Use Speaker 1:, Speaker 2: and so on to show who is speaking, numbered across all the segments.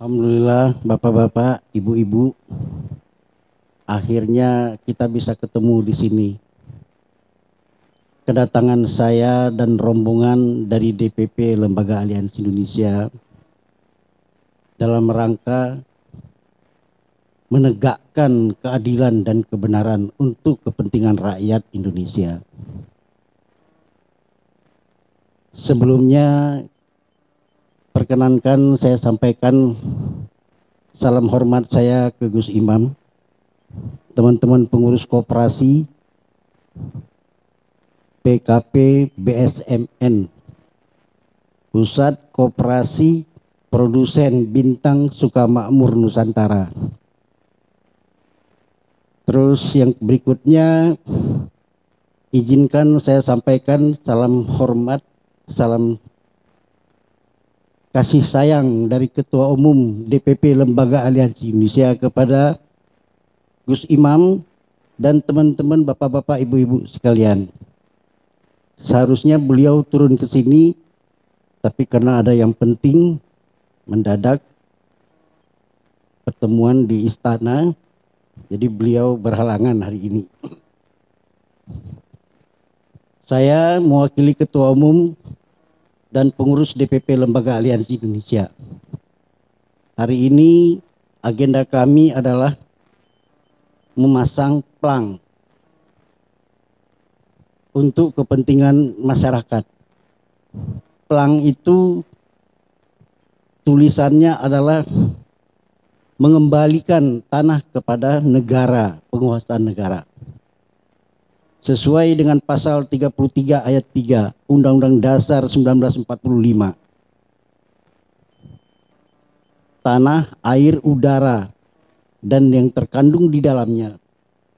Speaker 1: Alhamdulillah, bapak-bapak, ibu-ibu, akhirnya kita bisa ketemu di sini. Kedatangan saya dan rombongan dari DPP Lembaga Aliansi Indonesia dalam rangka menegakkan keadilan dan kebenaran untuk kepentingan rakyat Indonesia. Sebelumnya, perkenankan saya sampaikan salam hormat saya ke Gus Imam, teman-teman pengurus koperasi, PKP BSMN, Pusat Koperasi Produsen Bintang Sukamakmur Nusantara. Terus yang berikutnya, izinkan saya sampaikan salam hormat, salam kasih sayang dari Ketua Umum DPP Lembaga Aliansi Indonesia kepada Gus Imam dan teman-teman bapak-bapak, ibu-ibu sekalian. Seharusnya beliau turun ke sini, tapi karena ada yang penting, mendadak pertemuan di istana, jadi beliau berhalangan hari ini. Saya mewakili Ketua Umum dan pengurus DPP Lembaga Aliansi Indonesia. Hari ini agenda kami adalah memasang plang untuk kepentingan masyarakat. Plang itu tulisannya adalah mengembalikan tanah kepada negara, penguasaan negara. Sesuai dengan pasal 33 ayat 3 Undang-Undang Dasar 1945. Tanah, air, udara, dan yang terkandung di dalamnya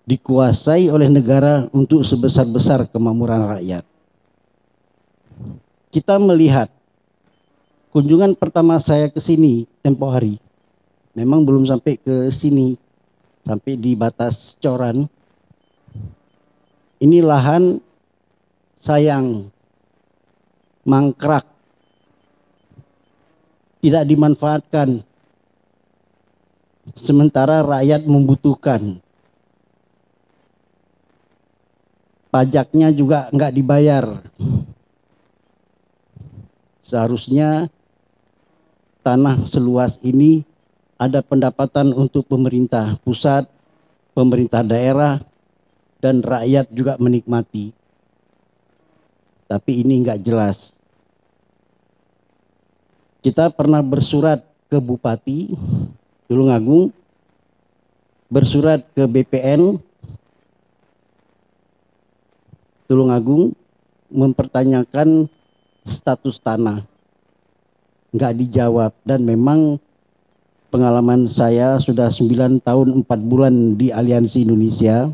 Speaker 1: dikuasai oleh negara untuk sebesar-besar kemakmuran rakyat. Kita melihat kunjungan pertama saya ke sini tempo hari, memang belum sampai ke sini, sampai di batas Coran. Ini lahan sayang, mangkrak, tidak dimanfaatkan, sementara rakyat membutuhkan. Pajaknya juga nggak dibayar. Seharusnya tanah seluas ini ada pendapatan untuk pemerintah pusat, pemerintah daerah, dan rakyat juga menikmati. Tapi ini nggak jelas. Kita pernah bersurat ke Bupati Tulungagung, bersurat ke BPN Tulungagung, mempertanyakan status tanah. Nggak dijawab, dan memang pengalaman saya sudah 9 tahun 4 bulan di Aliansi Indonesia.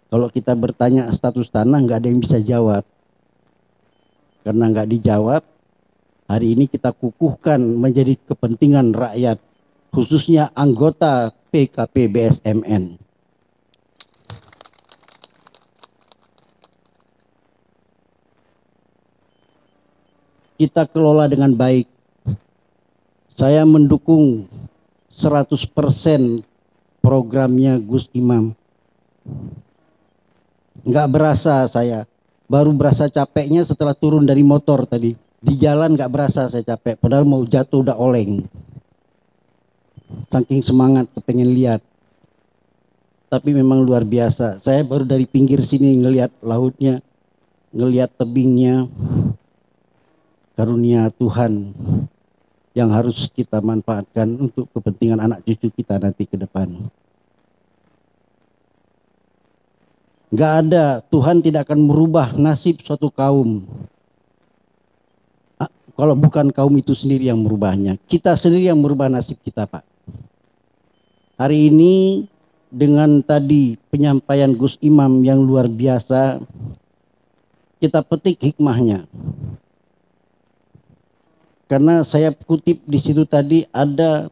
Speaker 1: Kalau kita bertanya status tanah, nggak ada yang bisa jawab. Karena nggak dijawab, hari ini kita kukuhkan menjadi kepentingan rakyat, khususnya anggota PKP BSMN. Kita kelola dengan baik. Saya mendukung 100% programnya Gus Imam. Nggak berasa saya, baru berasa capeknya setelah turun dari motor tadi. Di jalan nggak berasa saya capek, padahal mau jatuh udah oleng. Saking semangat kepengen lihat. Tapi memang luar biasa. Saya baru dari pinggir sini ngelihat lautnya, ngelihat tebingnya. Karunia Tuhan yang harus kita manfaatkan untuk kepentingan anak cucu kita nanti ke depan. Nggak ada, Tuhan tidak akan merubah nasib suatu kaum kalau bukan kaum itu sendiri yang merubahnya. Kita sendiri yang merubah nasib kita, Pak. Hari ini dengan tadi penyampaian Gus Imam yang luar biasa, kita petik hikmahnya. Karena saya kutip di situ tadi ada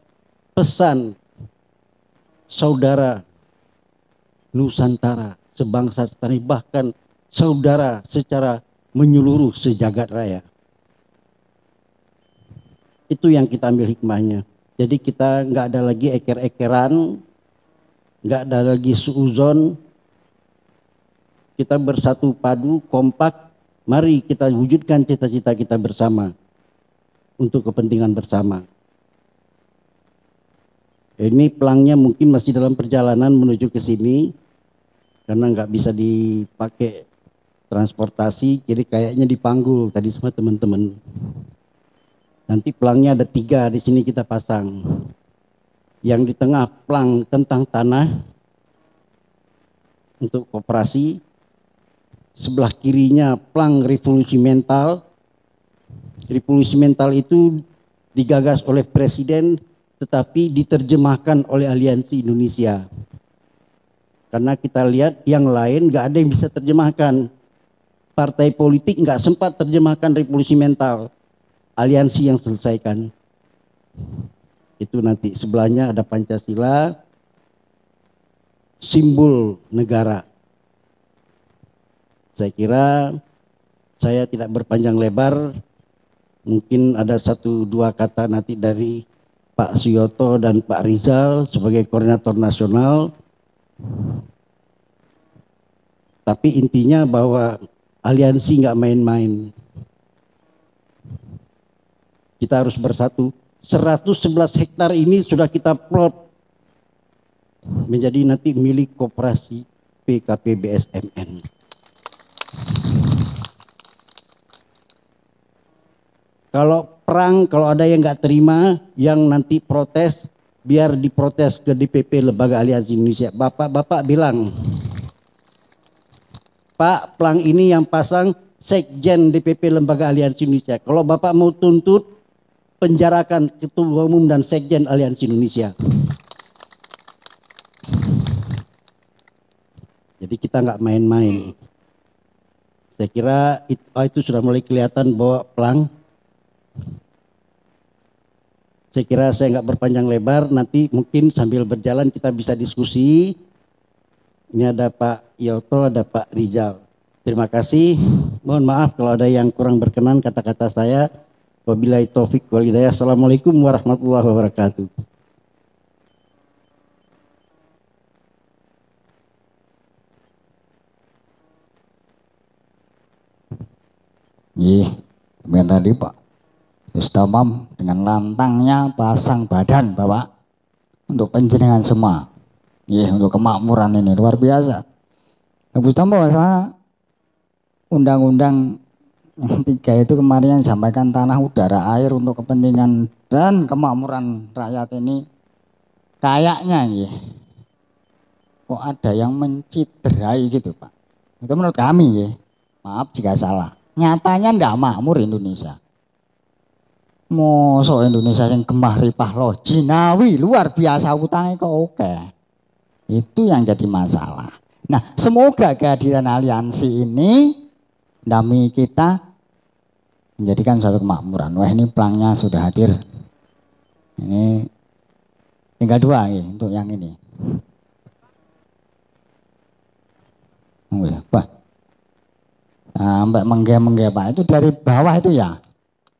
Speaker 1: pesan saudara Nusantara, sebangsa setani, bahkan saudara secara menyeluruh sejagat raya. Itu yang kita ambil hikmahnya. Jadi kita nggak ada lagi eker-ekeran, nggak ada lagi suuzon. Kita bersatu padu, kompak. Mari kita wujudkan cita-cita kita bersama untuk kepentingan bersama. Ini pelangnya mungkin masih dalam perjalanan menuju ke sini karena nggak bisa dipakai transportasi, jadi kayaknya dipanggul tadi semua teman-teman. Nanti pelangnya ada 3 di sini kita pasang. Yang di tengah pelang tentang tanah untuk koperasi, sebelah kirinya pelang revolusi mental. Revolusi mental itu digagas oleh Presiden tetapi diterjemahkan oleh Aliansi Indonesia. Karena kita lihat yang lain nggak ada yang bisa terjemahkan. Partai politik nggak sempat terjemahkan revolusi mental. Aliansi yang selesaikan. Itu nanti sebelahnya ada Pancasila, simbol negara. Saya kira saya tidak berpanjang lebar. Mungkin ada 1-2 kata nanti dari Pak Suyoto dan Pak Rizal sebagai koordinator nasional. Tapi intinya bahwa aliansi nggak main-main. Kita harus bersatu. 111 hektar ini sudah kita plot menjadi nanti milik koperasi PKP BSMN. Kalau perang, kalau ada yang nggak terima, yang nanti protes, biar diprotes ke DPP Lembaga Aliansi Indonesia. Bapak bilang, Pak, pelang ini yang pasang Sekjen DPP Lembaga Aliansi Indonesia. Kalau Bapak mau tuntut, penjarakan Ketua Umum dan Sekjen Aliansi Indonesia. Jadi kita nggak main-main. Saya kira itu sudah mulai kelihatan bahwa pelang. Saya kira saya nggak berpanjang lebar, nanti mungkin sambil berjalan kita bisa diskusi. Ini ada Pak Yoto, ada Pak Rizal. Terima kasih. Mohon maaf kalau ada yang kurang berkenan kata-kata saya. Wabillahi taufik wal hidayah. Assalamualaikum warahmatullahi wabarakatuh.
Speaker 2: Demikian tadi Pak Ustamam dengan lantangnya pasang badan Bapak untuk penjenengan semua. Untuk kemakmuran ini luar biasa. Ibu Ustamam masalah undang-undang yang 3 itu kemarin yang disampaikan tanah, udara, air untuk kepentingan dan kemakmuran rakyat ini kayaknya kok ada yang menciderai gitu Pak. Itu menurut kami maaf jika salah. Nyatanya ndak makmur Indonesia. Mosok Indonesia yang gemah ripah loh, jinawi luar biasa utangnya kok oke. Itu yang jadi masalah. Nah, semoga kehadiran aliansi ini dami kita menjadikan suatu kemakmuran. Wah, ini pelangnya sudah hadir. Ini tinggal 2 untuk yang ini. Wah, sampai menggeh-menggeh Pak, itu dari bawah itu ya.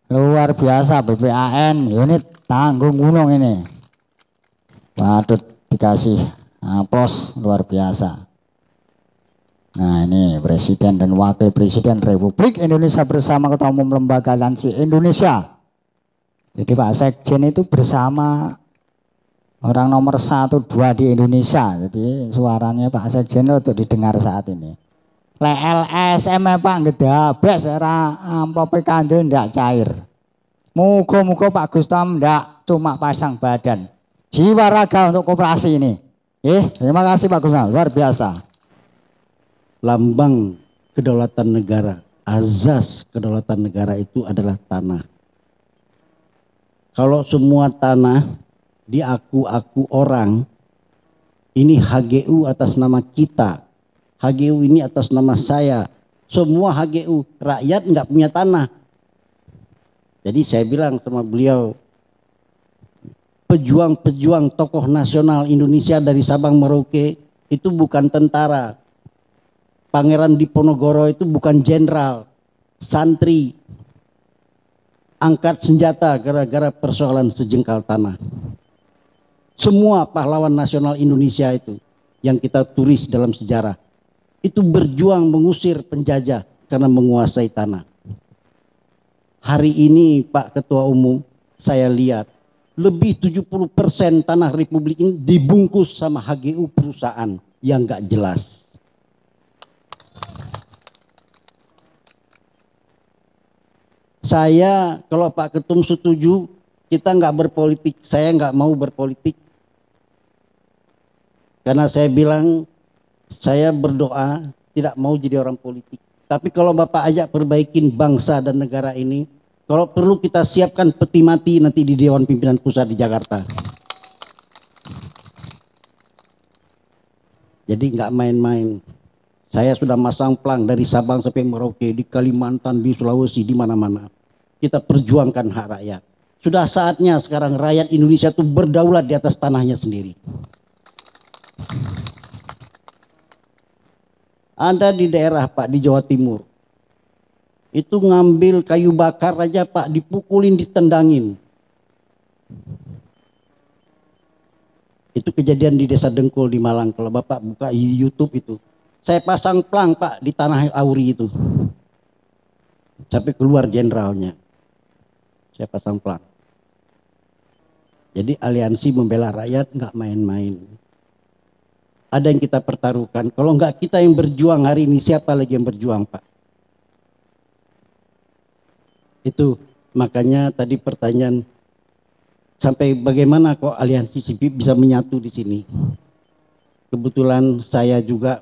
Speaker 2: Luar biasa BPAN unit tanggung gunung ini. Patut dikasih aplaus luar biasa. Nah, ini Presiden dan Wakil Presiden Republik Indonesia bersama Ketua Umum Lembaga Aliansi Indonesia. Jadi Pak Sekjen itu bersama orang nomor 1, 2 di Indonesia. Jadi suaranya Pak Sekjen untuk didengar saat ini. LSM Pak ngedabes era amplop kandel ndak cair. Muga-muga Pak Gustam ndak cuma pasang badan. Jiwa raga untuk koperasi ini. Terima kasih Pak Gustam, luar biasa.
Speaker 1: Lambang kedaulatan negara, azas kedaulatan negara itu adalah tanah. Kalau semua tanah diaku-aku orang, ini HGU atas nama kita. HGU ini atas nama saya. Semua HGU, rakyat nggak punya tanah. Jadi saya bilang sama beliau, pejuang-pejuang tokoh nasional Indonesia dari Sabang Merauke itu bukan tentara. Pangeran Diponegoro itu bukan jenderal, santri. Angkat senjata gara-gara persoalan sejengkal tanah. Semua pahlawan nasional Indonesia itu yang kita tulis dalam sejarah itu berjuang mengusir penjajah karena menguasai tanah. Hari ini Pak Ketua Umum, saya lihat lebih 70% tanah Republik ini dibungkus sama HGU perusahaan yang nggak jelas. Saya kalau Pak Ketum setuju kita nggak berpolitik, saya nggak mau berpolitik. Karena saya bilang, saya berdoa tidak mau jadi orang politik. Tapi kalau Bapak ajak perbaikin bangsa dan negara ini, kalau perlu kita siapkan peti mati nanti di Dewan Pimpinan Pusat di Jakarta. Jadi nggak main-main. Saya sudah masang plang dari Sabang sampai Merauke, di Kalimantan, di Sulawesi, di mana-mana. Kita perjuangkan hak rakyat. Sudah saatnya sekarang rakyat Indonesia itu berdaulat di atas tanahnya sendiri. Ada di daerah Pak, di Jawa Timur. Itu ngambil kayu bakar aja Pak, dipukulin, ditendangin. Itu kejadian di Desa Dengkul di Malang. Kalau Bapak buka YouTube itu. Saya pasang plang Pak di tanah Auri itu. Sampai keluar jenderalnya. Saya pasang plang. Jadi aliansi membela rakyat nggak main-main. Ada yang kita pertaruhkan. Kalau nggak kita yang berjuang hari ini, siapa lagi yang berjuang Pak? Itu makanya tadi pertanyaan sampai bagaimana kok aliansi sipil bisa menyatu di sini. Kebetulan saya juga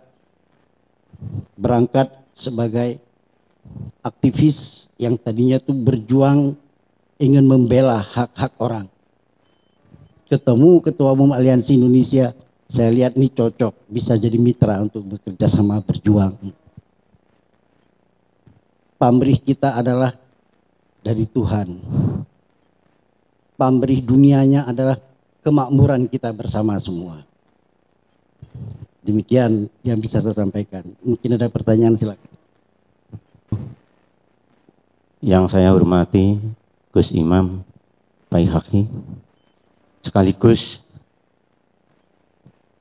Speaker 1: berangkat sebagai aktivis yang tadinya tuh berjuang ingin membela hak-hak orang. Ketemu Ketua Umum Aliansi Indonesia, saya lihat nih cocok, bisa jadi mitra untuk bekerja sama berjuang. Pamrih kita adalah dari Tuhan. Pamrih dunianya adalah kemakmuran kita bersama semua. Demikian yang bisa saya sampaikan. Mungkin ada pertanyaan, silakan.
Speaker 3: Yang saya hormati Gus Imam Baihaqi, sekaligus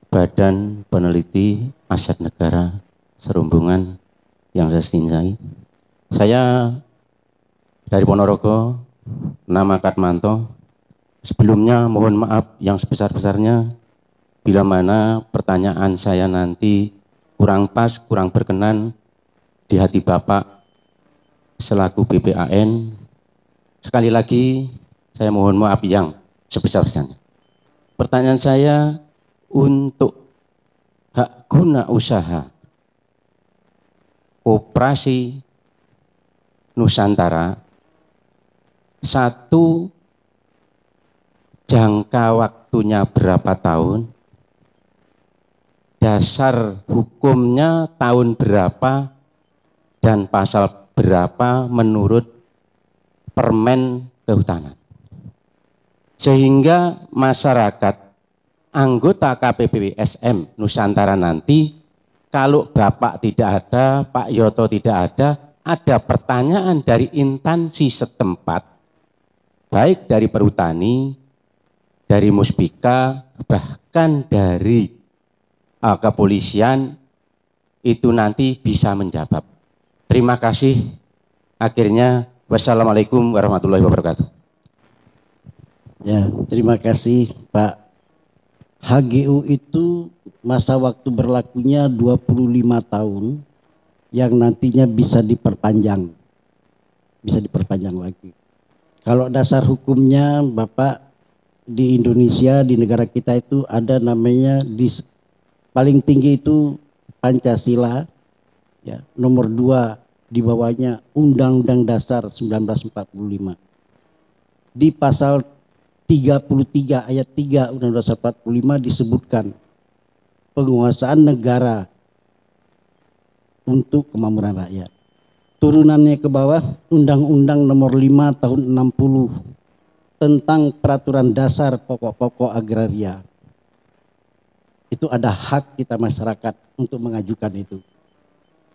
Speaker 3: Badan Peneliti Aset Negara Serumbungan yang saya cintai. Saya dari Ponorogo, nama Katmanto. Sebelumnya mohon maaf yang sebesar-besarnya bila mana pertanyaan saya nanti kurang pas, kurang berkenan di hati Bapak selaku BPAN. Sekali lagi saya mohon maaf yang sebesar-besarnya. Pertanyaan saya untuk hak guna usaha Koperasi Nusantara, satu, jangka waktunya berapa tahun, dasar hukumnya tahun berapa, dan pasal berapa menurut Permen Kehutanan. Sehingga masyarakat anggota KPPSM Nusantara nanti, kalau Bapak tidak ada, Pak Yoto tidak ada pertanyaan dari instansi setempat, baik dari Perhutani, dari Muspika, bahkan dari kepolisian, itu nanti bisa menjawab. Terima kasih. Akhirnya, wassalamualaikum warahmatullahi wabarakatuh.
Speaker 1: Ya, terima kasih Pak. HGU itu masa waktu berlakunya 25 tahun yang nantinya bisa diperpanjang. Bisa diperpanjang lagi. Kalau dasar hukumnya Bapak, di Indonesia, di negara kita itu ada namanya paling tinggi itu Pancasila, ya, nomor 2 di bawahnya Undang-Undang Dasar 1945. Di pasal 33 ayat 3 Undang-Undang Dasar 45 disebutkan penguasaan negara untuk kemakmuran rakyat. Turunannya ke bawah Undang-Undang nomor 5 tahun 60 tentang peraturan dasar pokok-pokok agraria. Itu ada hak kita masyarakat untuk mengajukan itu.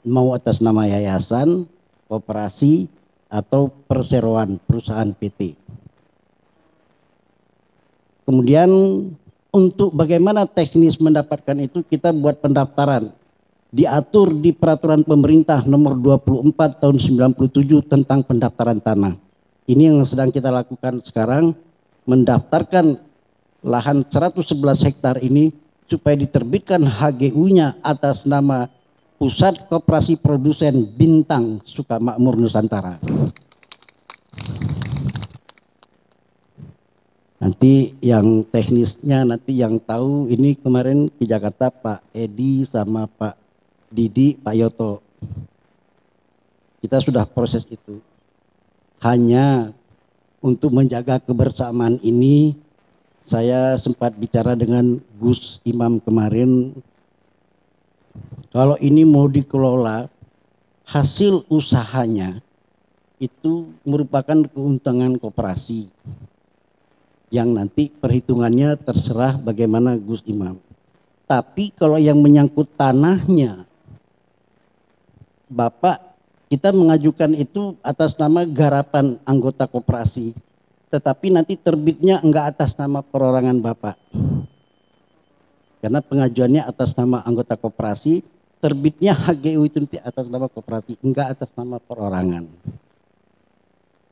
Speaker 1: Mau atas nama yayasan, koperasi, atau perseroan perusahaan PT. Kemudian Untuk bagaimana teknis mendapatkan itu, kita buat pendaftaran. Diatur di peraturan pemerintah nomor 24 tahun 97 tentang pendaftaran tanah. Ini yang sedang kita lakukan sekarang, mendaftarkan lahan 111 hektar ini supaya diterbitkan HGU-nya atas nama Pusat Koperasi Produsen Bintang Sukamakmur Nusantara. Nanti yang teknisnya nanti yang tahu, ini kemarin di Jakarta Pak Edi sama Pak Didi, Pak Yoto. Kita sudah proses itu. Hanya untuk menjaga kebersamaan ini, saya sempat bicara dengan Gus Imam kemarin. Kalau ini mau dikelola, hasil usahanya itu merupakan keuntungan koperasi. Yang nanti perhitungannya terserah bagaimana Gus Imam. Tapi kalau yang menyangkut tanahnya, Bapak, kita mengajukan itu atas nama garapan anggota koperasi. Tetapi nanti terbitnya enggak atas nama perorangan Bapak. Karena pengajuannya atas nama anggota koperasi, terbitnya HGU itu nanti atas nama koperasi, enggak atas nama perorangan.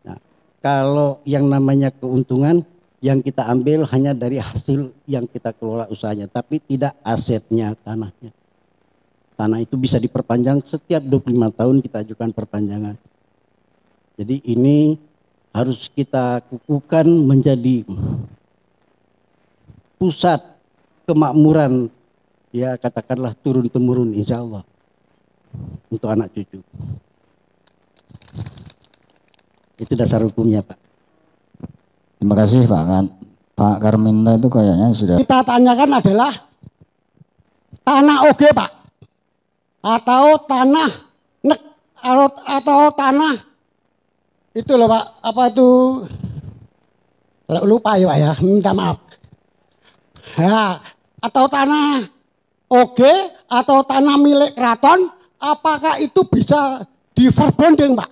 Speaker 1: Nah, kalau yang namanya keuntungan, yang kita ambil hanya dari hasil yang kita kelola usahanya, tapi tidak asetnya, tanahnya. Tanah itu bisa diperpanjang setiap 25 tahun, kita ajukan perpanjangan. Jadi ini harus kita kukuhkan menjadi pusat kemakmuran, ya katakanlah turun-temurun insya Allah untuk anak cucu. Itu dasar hukumnya, Pak.
Speaker 2: Terima kasih Pak Karminto, itu kayaknya sudah.
Speaker 4: Kita tanyakan adalah tanah oge Pak, atau tanah nek, atau tanah itu loh Pak, apa itu, lupa ya Pak ya, minta maaf ya, atau tanah oge atau tanah milik keraton, apakah itu bisa diperbonding Pak?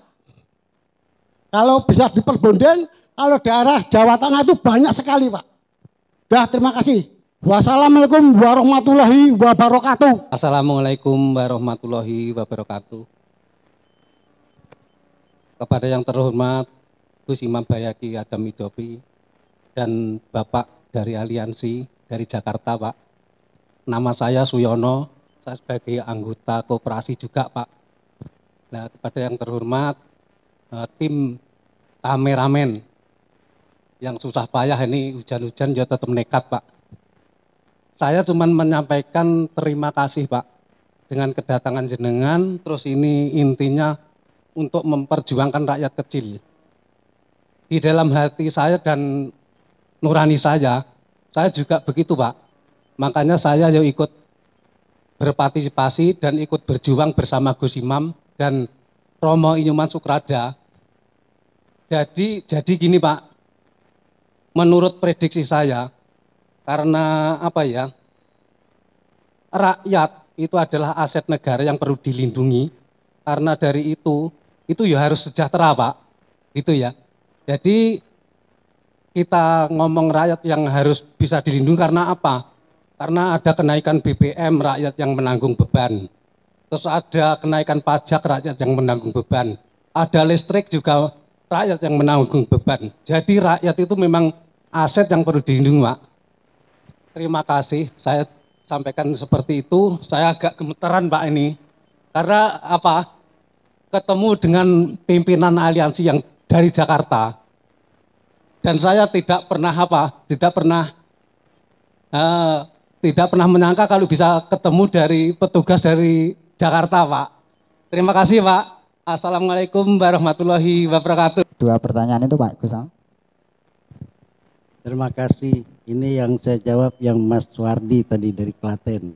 Speaker 4: Kalau bisa diperbonding, kalau daerah Jawa Tengah itu banyak sekali Pak. Dah, terima kasih. Wassalamualaikum warahmatullahi wabarakatuh.
Speaker 5: Assalamualaikum warahmatullahi wabarakatuh. Kepada yang terhormat Gus Imam Bayaki Adam Idopi dan Bapak dari Aliansi dari Jakarta Pak. Nama saya Suyono, saya sebagai anggota koperasi juga Pak. Nah, kepada yang terhormat tim kameramen yang susah payah ini hujan-hujan ya tetap nekat Pak. Saya cuma menyampaikan terima kasih Pak dengan kedatangan jenengan, terus ini intinya untuk memperjuangkan rakyat kecil. Di dalam hati saya dan nurani saya juga begitu Pak. Makanya saya yuk ikut berpartisipasi dan ikut berjuang bersama Gus Imam dan Romo Inyuman Sukrada. Jadi gini Pak, menurut prediksi saya, karena apa ya, rakyat itu adalah aset negara yang perlu dilindungi, karena dari itu ya harus sejahtera Pak, gitu ya. Jadi kita ngomong rakyat yang harus bisa dilindungi karena apa? Karena ada kenaikan BBM, rakyat yang menanggung beban. Terus ada kenaikan pajak, rakyat yang menanggung beban. Ada listrik juga rakyat yang menanggung beban. Jadi rakyat itu memang aset yang perlu dilindungi Pak. Terima kasih, saya sampaikan seperti itu. Saya agak gemeteran Pak ini, karena apa? Ketemu dengan pimpinan aliansi yang dari Jakarta, dan saya tidak pernah menyangka kalau bisa ketemu dari petugas dari Jakarta Pak. Terima kasih Pak. Assalamualaikum warahmatullahi wabarakatuh.
Speaker 2: Dua pertanyaan itu Pak Gus.
Speaker 1: Terima kasih. Ini yang saya jawab yang Mas Wardi tadi dari Klaten.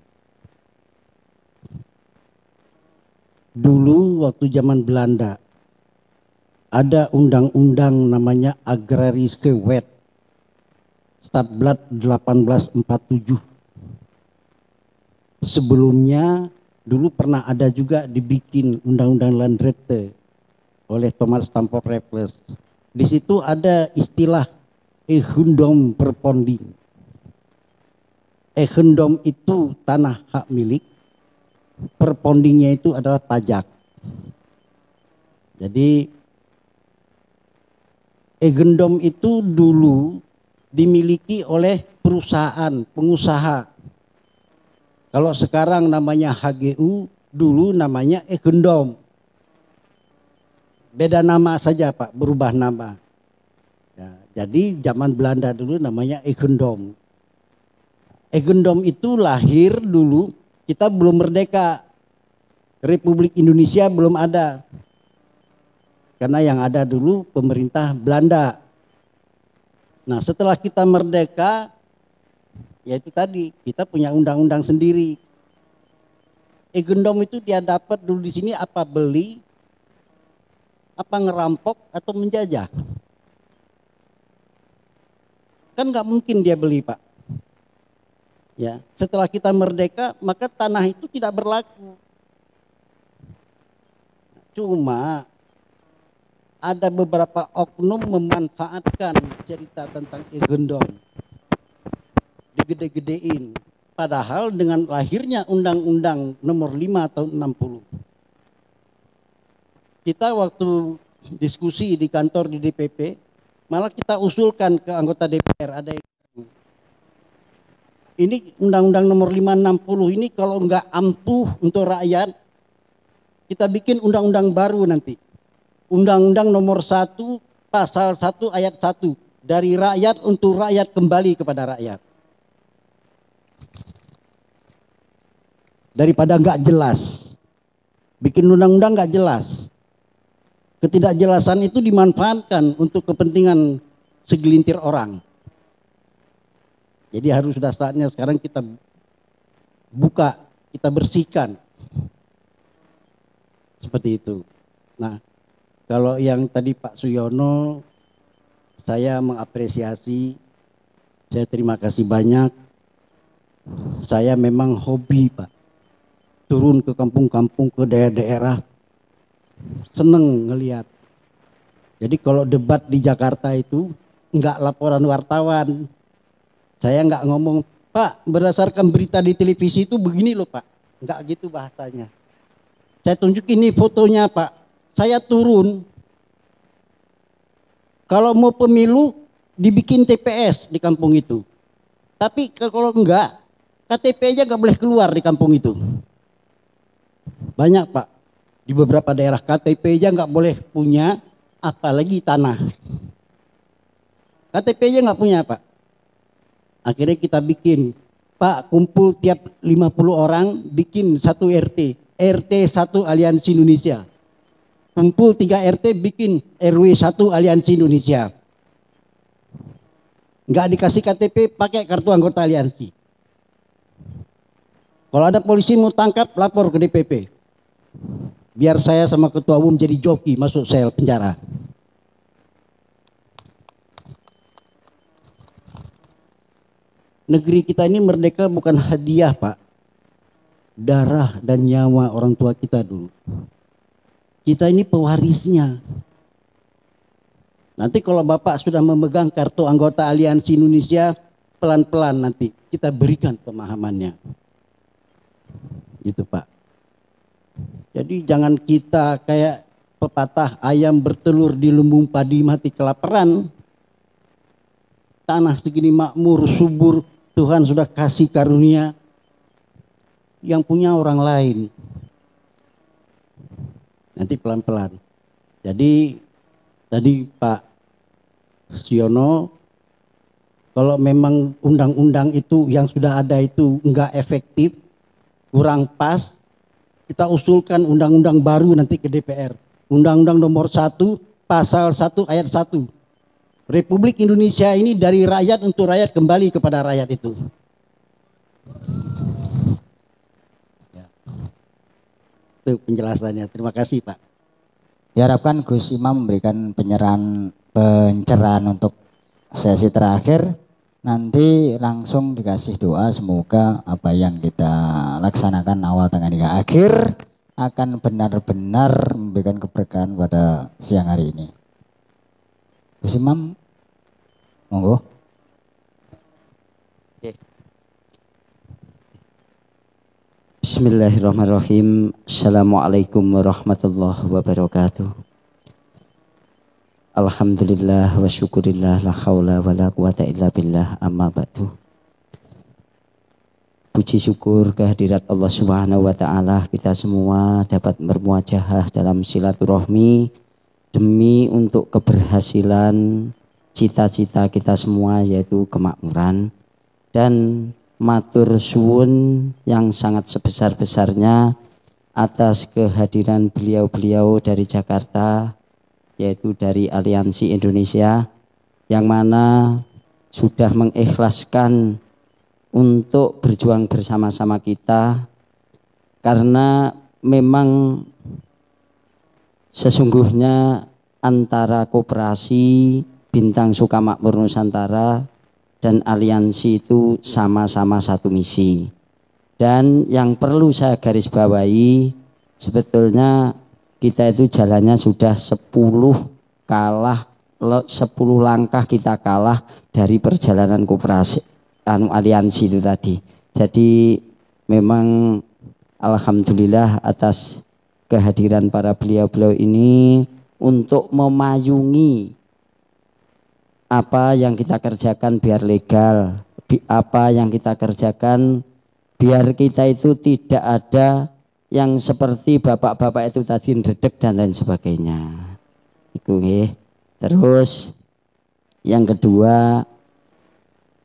Speaker 1: Dulu waktu zaman Belanda ada undang-undang namanya Agrarische Wet, Stadblad 1847. Sebelumnya dulu pernah ada juga dibikin undang-undang Landrette oleh Thomas Stamford Raffles. Di situ ada istilah Eigendom Verponding. Egendom itu tanah hak milik, per pondingnya itu adalah pajak. Jadi Egendom itu dulu dimiliki oleh perusahaan, pengusaha. Kalau sekarang namanya HGU, dulu namanya Egendom. Beda nama saja Pak, berubah nama. Ya, jadi zaman Belanda dulu namanya Egendom. Egendom itu lahir dulu, kita belum merdeka. Republik Indonesia belum ada. Karena yang ada dulu pemerintah Belanda. Nah setelah kita merdeka, yaitu tadi kita punya undang-undang sendiri. Egendom itu dia dapat dulu di sini apa beli, apa ngerampok atau menjajah. Kan nggak mungkin dia beli Pak. Ya, setelah kita merdeka maka tanah itu tidak berlaku. Cuma ada beberapa oknum memanfaatkan cerita tentang Egendom, digede-gedein. Padahal dengan lahirnya Undang-Undang Nomor 5 tahun 60, kita waktu diskusi di kantor di DPP, malah kita usulkan ke anggota DPR, ada yang ini Undang-Undang Nomor 560 ini kalau nggak ampuh untuk rakyat, kita bikin undang-undang baru nanti. Undang-Undang Nomor 1 Pasal 1 Ayat 1, dari rakyat untuk rakyat kembali kepada rakyat. Daripada nggak jelas, bikin undang-undang nggak jelas. Ketidakjelasan itu dimanfaatkan untuk kepentingan segelintir orang. Jadi harus sudah saatnya sekarang kita buka, kita bersihkan. Seperti itu. Nah, kalau yang tadi Pak Suyono, saya mengapresiasi, saya terima kasih banyak. Saya memang hobi Pak, turun ke kampung-kampung, ke daerah-daerah, seneng ngelihat. Jadi kalau debat di Jakarta itu enggak laporan wartawan, saya enggak ngomong, Pak berdasarkan berita di televisi itu begini loh Pak, enggak gitu bahasanya. Saya tunjuk ini fotonya Pak. Saya turun, kalau mau pemilu dibikin TPS di kampung itu. Tapi kalau enggak, KTP aja enggak boleh keluar di kampung itu. Banyak Pak, di beberapa daerah KTP aja enggak boleh punya, apalagi tanah. KTP aja enggak punya Pak. Akhirnya kita bikin, Pak kumpul tiap 50 orang, bikin satu RT, RT 1 Aliansi Indonesia. Kumpul 3 RT bikin RW 1 Aliansi Indonesia. Nggak dikasih KTP, pakai kartu anggota aliansi. Kalau ada polisi mau tangkap, lapor ke DPP. Biar saya sama ketua umum jadi joki masuk sel penjara. Negeri kita ini merdeka bukan hadiah Pak. Darah dan nyawa orang tua kita dulu. Kita ini pewarisnya. Nanti kalau Bapak sudah memegang kartu anggota Aliansi Indonesia, pelan-pelan nanti kita berikan pemahamannya. Gitu Pak. Jadi jangan kita kayak pepatah ayam bertelur di lumbung padi mati kelaparan. Tanah segini makmur, subur, Tuhan sudah kasih karunia. Yang punya orang lain. Nanti pelan-pelan. Jadi tadi Pak Siono, kalau memang undang-undang itu yang sudah ada itu enggak efektif, kurang pas, kita usulkan undang-undang baru nanti ke DPR. Undang-undang Nomor 1 Pasal 1 Ayat 1. Republik Indonesia ini dari rakyat untuk rakyat, kembali kepada rakyat itu. Itu penjelasannya. Terima kasih Pak.
Speaker 2: Diharapkan Gus Imam memberikan pencerahan untuk sesi terakhir. Nanti langsung dikasih doa, semoga apa yang kita laksanakan awal tengah hingga akhir akan benar-benar memberikan keberkahan pada siang hari ini. Gus Imam, monggo.
Speaker 1: Oke.
Speaker 2: Bismillahirrahmanirrahim. Assalamualaikum warahmatullahi wabarakatuh. Alhamdulillah wa syukurillah la haula wa la quwata illa billah amma ba'du. Puji syukur kehadirat Allah Subhanahu wa taala, kita semua dapat bermuajahah dalam silaturahmi demi untuk keberhasilan cita-cita kita semua, yaitu kemakmuran. Dan matur suwun yang sangat sebesar-besarnya atas kehadiran beliau-beliau dari Jakarta, yaitu dari Aliansi Indonesia, yang mana sudah mengikhlaskan untuk berjuang bersama-sama kita, karena memang sesungguhnya antara Koperasi Bintang Sukamakmur Nusantara dan aliansi itu sama-sama satu misi. Dan yang perlu saya garis bawahi, sebetulnya kita itu jalannya sudah 10 langkah kita kalah dari perjalanan Koperasi aliansi itu tadi. Jadi memang alhamdulillah atas kehadiran para beliau-beliau ini untuk memayungi apa yang kita kerjakan biar legal, apa yang kita kerjakan biar kita itu tidak ada yang seperti bapak-bapak itu tadi ndredeg dan lain sebagainya. Itu nggih. Terus yang kedua,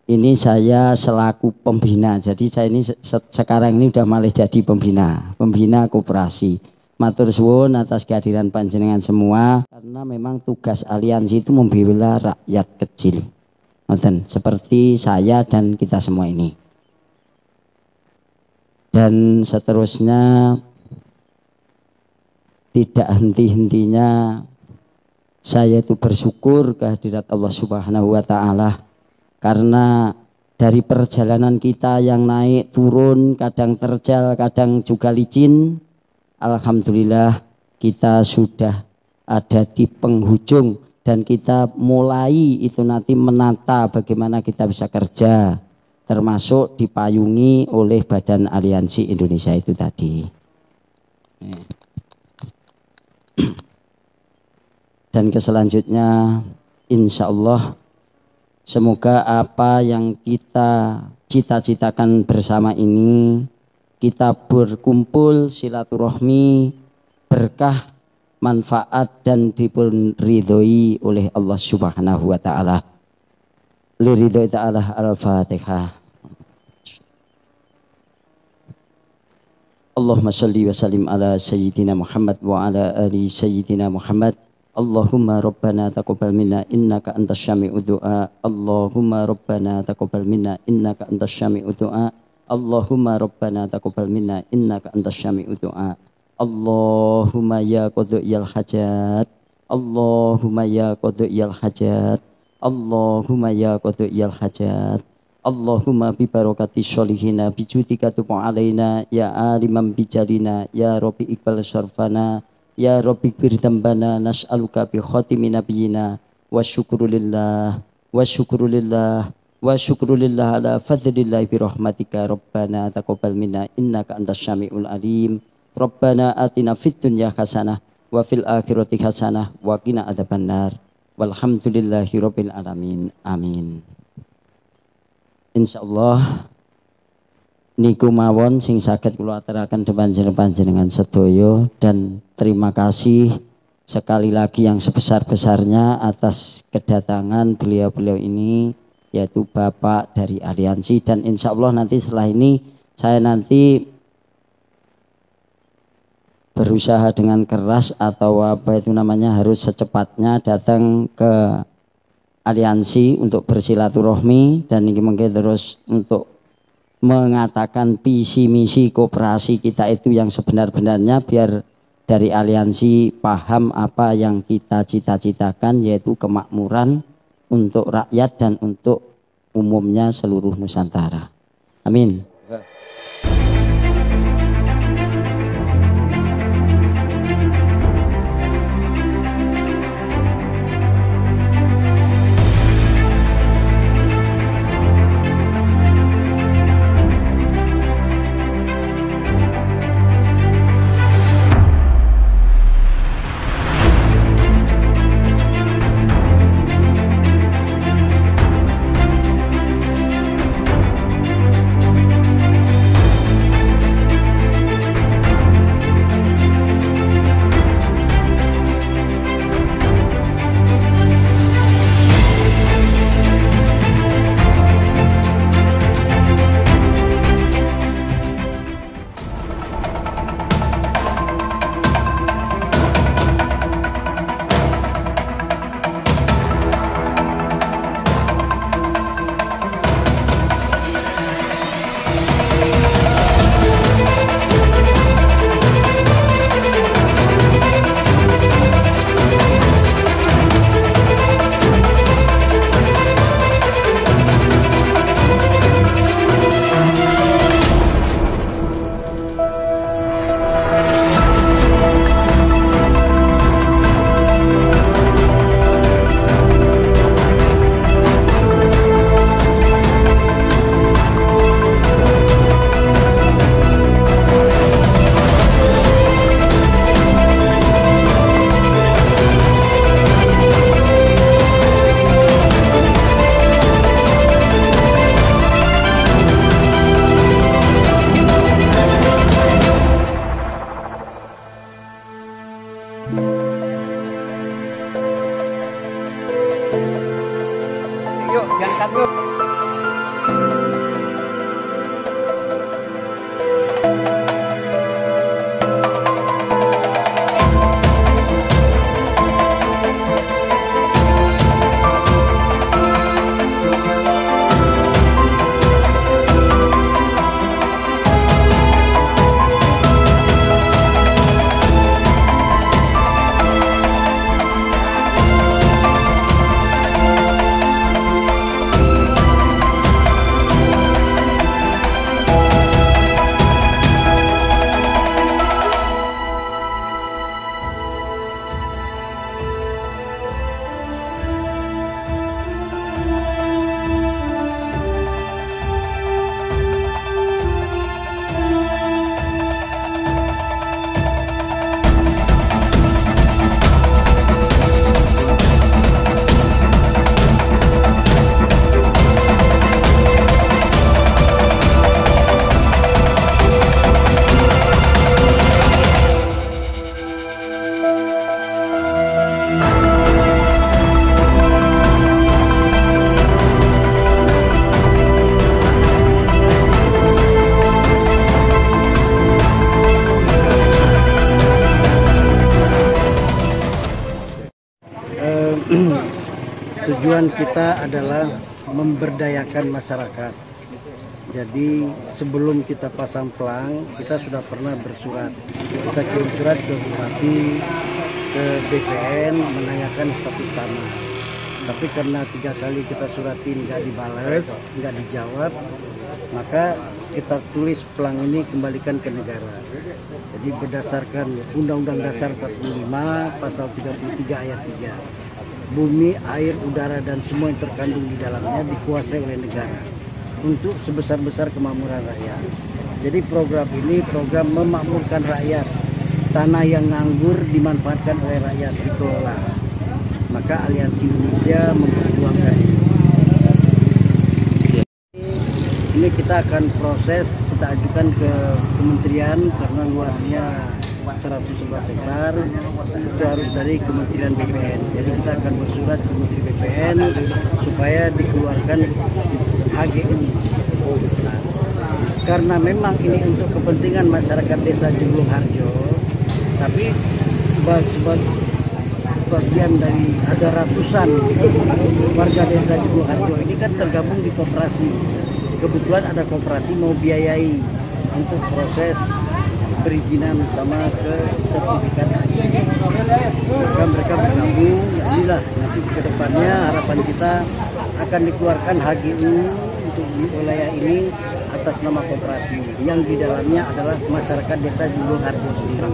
Speaker 2: ini saya selaku pembina. Jadi saya ini sekarang ini udah malah jadi pembina Koperasi. Matur suwun atas kehadiran panjenengan semua, karena memang tugas aliansi itu membela rakyat kecil, seperti saya dan kita semua ini. Dan seterusnya tidak henti-hentinya saya itu bersyukur kehadirat Allah Subhanahu wa taala, karena dari perjalanan kita yang naik turun, kadang terjal, kadang juga licin, alhamdulillah kita sudah ada di penghujung dan kita mulai itu nanti menata bagaimana kita bisa kerja, termasuk dipayungi oleh Badan Aliansi Indonesia itu tadi. Dan keselanjutnya insya Allah semoga apa yang kita cita-citakan bersama ini, kita berkumpul silaturahmi, berkah, manfaat dan dipun ridhoi oleh Allah Subhanahu wa taala. Liridhoi ta'ala. Al-Fatihah. Allahumma shalli wa sallim ala sayyidina Muhammad wa ala ali sayyidina Muhammad. Allahumma rabbana taqabbal minna innaka antas syami'ud du'a. Allahumma rabbana taqabbal minna innaka antas syami'ud du'a. Allahumma rabbana taqabbal minna innaka antas syami'ud du'a. Allahumma ya qadiyal hajat. Allahumma ya qadiyal hajat. Allahumma ya qadiyal hajat. Allahumma bi barakati sholihina bi judika tubu alaina ya aliman bijalina ya rabbi iqbal syarfana ya rabbi bir dambana nas'aluka bi khatimi nabiyina wa syukrulillah wa syukrulillah wa syukrulillah ala fadlillahi bi rahmatika rabbana taqabbal minna innaka antas syami'ul alim. Rabbana atina fid dunya hasanah wa fil akhirati hasanah wa qina adzabannar. Walhamdulillahi rabbil alamin. Amin. Insyaallah niku mawon sing saged kula aturaken dhumateng panjenengan sedaya, dan terima kasih sekali lagi yang sebesar-besarnya atas kedatangan beliau-beliau ini, yaitu Bapak dari Aliansi. Dan insya Allah nanti setelah ini saya nanti berusaha dengan keras atau apa itu namanya, harus secepatnya datang ke Aliansi untuk bersilaturahmi, dan ini mungkin terus untuk mengatakan visi misi koperasi kita itu yang sebenar-benarnya, biar dari Aliansi paham apa yang kita cita-citakan, yaitu kemakmuran untuk rakyat dan untuk umumnya seluruh Nusantara. Amin.
Speaker 1: Tujuan kita adalah memberdayakan masyarakat. Jadi sebelum kita pasang pelang, kita sudah pernah bersurat. Kita kirim surat ke Bupati, ke BPN menanyakan status tanah. Tapi karena 3 kali kita suratin nggak dibalas, nggak dijawab, maka kita tulis pelang ini kembalikan ke negara. Jadi berdasarkan Undang-Undang Dasar 45 Pasal 33 Ayat 3. Bumi, air, udara, dan semua yang terkandung di dalamnya dikuasai oleh negara untuk sebesar-besar kemakmuran rakyat. Jadi program ini program memakmurkan rakyat. Tanah yang nganggur dimanfaatkan oleh rakyat, dikelola. Maka Aliansi Indonesia memperjuangkan ini. Ini kita akan proses, kita ajukan ke kementerian karena luasnya 111 hektar, itu harus dari Kementerian BPN. Jadi kita akan bersurat ke Menteri BPN supaya dikeluarkan HGU. Nah, karena memang ini untuk kepentingan masyarakat Desa Junglung Harjo, tapi sebagai bagian dari ada ratusan warga Desa Junglung Harjo ini kan tergabung di koperasi. Kebetulan ada koperasi mau biayai untuk proses perizinan sama ke sertifikat. Maka mereka bergabung, inilah nanti ke depannya harapan kita akan dikeluarkan HGU untuk di wilayah ini atas nama koperasi yang di dalamnya adalah masyarakat Desa Junglung Harjo sendiri.